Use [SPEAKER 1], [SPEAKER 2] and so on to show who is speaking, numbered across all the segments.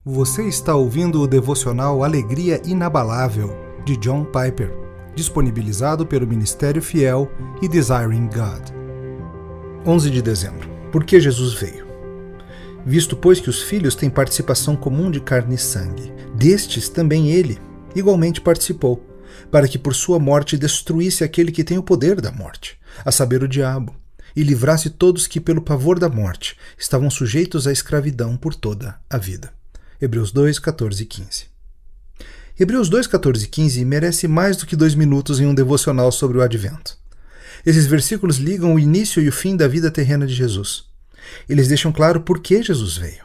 [SPEAKER 1] Você está ouvindo o devocional Alegria Inabalável, de John Piper, disponibilizado pelo Ministério Fiel e Desiring God. 11 de dezembro. Por que Jesus veio? Visto, pois, que os filhos têm participação comum de carne e sangue, destes também ele igualmente participou, para que por sua morte destruísse aquele que tem o poder da morte, a saber, o diabo, e livrasse todos que, pelo pavor da morte, estavam sujeitos à escravidão por toda a vida. Hebreus 2, 14 e 15. Hebreus 2, 14 e 15 merece mais do que 2 minutos em um devocional sobre o Advento. Esses versículos ligam o início e o fim da vida terrena de Jesus. Eles deixam claro por que Jesus veio.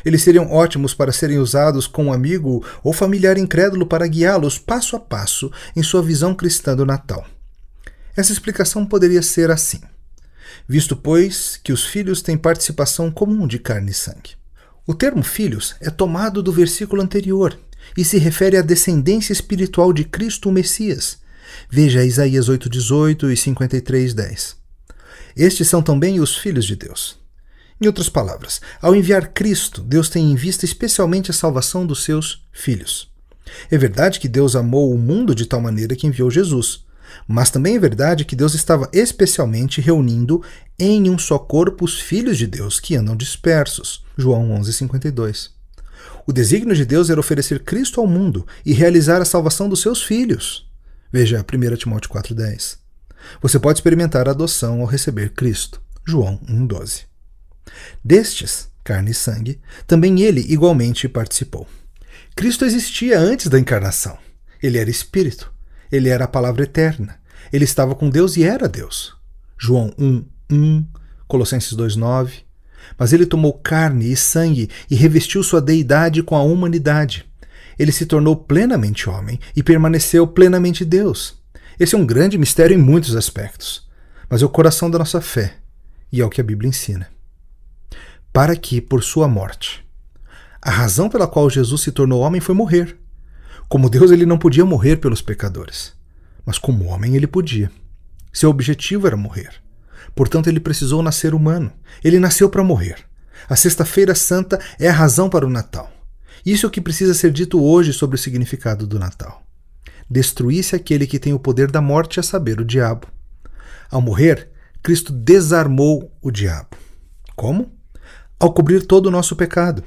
[SPEAKER 1] Eles seriam ótimos para serem usados com um amigo ou familiar incrédulo para guiá-los passo a passo em sua visão cristã do Natal. Essa explicação poderia ser assim. Visto, pois, que os filhos têm participação comum de carne e sangue. O termo filhos é tomado do versículo anterior e se refere à descendência espiritual de Cristo, o Messias. Veja Isaías 8:18 e 53:10. Estes são também os filhos de Deus. Em outras palavras, ao enviar Cristo, Deus tem em vista especialmente a salvação dos seus filhos. É verdade que Deus amou o mundo de tal maneira que enviou Jesus, mas também é verdade que Deus estava especialmente reunindo em um só corpo os filhos de Deus que andam dispersos. João 11:52. O desígnio de Deus era oferecer Cristo ao mundo e realizar a salvação dos seus filhos. Veja 1 Timóteo 4:10. Você pode experimentar a adoção ao receber Cristo. João 1:12. Destes, carne e sangue, também ele igualmente participou. Cristo existia antes da encarnação. Ele era Espírito. Ele era a palavra eterna. Ele estava com Deus e era Deus. João 1:1, Colossenses 2:9. Mas ele tomou carne e sangue e revestiu sua deidade com a humanidade. Ele se tornou plenamente homem e permaneceu plenamente Deus. Esse é um grande mistério em muitos aspectos, mas é o coração da nossa fé e é o que a Bíblia ensina. Para que, por sua morte, a razão pela qual Jesus se tornou homem foi morrer. Como Deus, ele não podia morrer pelos pecadores, mas como homem ele podia. Seu objetivo era morrer. Portanto, ele precisou nascer humano. Ele nasceu para morrer. A Sexta-feira Santa é a razão para o Natal. Isso é o que precisa ser dito hoje sobre o significado do Natal. Destruísse aquele que tem o poder da morte, a saber, o diabo. Ao morrer, Cristo desarmou o diabo. Como? Ao cobrir todo o nosso pecado.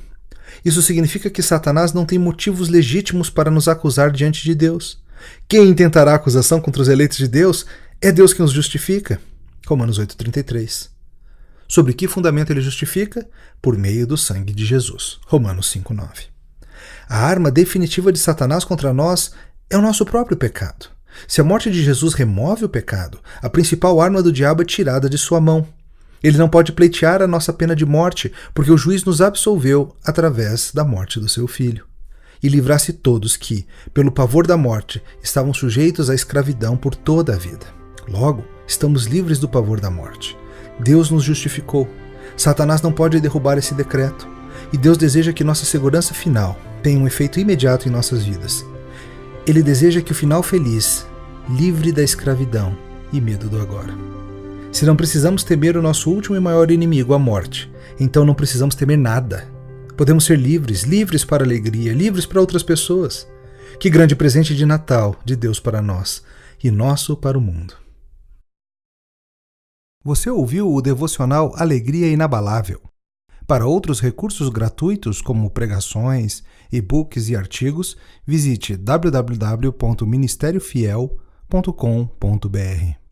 [SPEAKER 1] Isso significa que Satanás não tem motivos legítimos para nos acusar diante de Deus. Quem intentará acusação contra os eleitos de Deus é Deus quem os justifica. Romanos 8:33. Sobre que fundamento ele justifica? Por meio do sangue de Jesus. Romanos 5:9. A arma definitiva de Satanás contra nós é o nosso próprio pecado. Se a morte de Jesus remove o pecado, a principal arma do diabo é tirada de sua mão. Ele não pode pleitear a nossa pena de morte, porque o juiz nos absolveu através da morte do seu filho. E livrasse todos que, pelo pavor da morte, estavam sujeitos à escravidão por toda a vida. Logo, estamos livres do pavor da morte. Deus nos justificou. Satanás não pode derrubar esse decreto. E Deus deseja que nossa segurança final tenha um efeito imediato em nossas vidas. Ele deseja que o final feliz, livre da escravidão e medo do agora. Se não precisamos temer o nosso último e maior inimigo, a morte, então não precisamos temer nada. Podemos ser livres, livres para a alegria, livres para outras pessoas. Que grande presente de Natal de Deus para nós e nosso para o mundo. Você ouviu o devocional Alegria Inabalável. Para outros recursos gratuitos, como pregações, e-books e artigos, visite www.ministériofiel.com.br.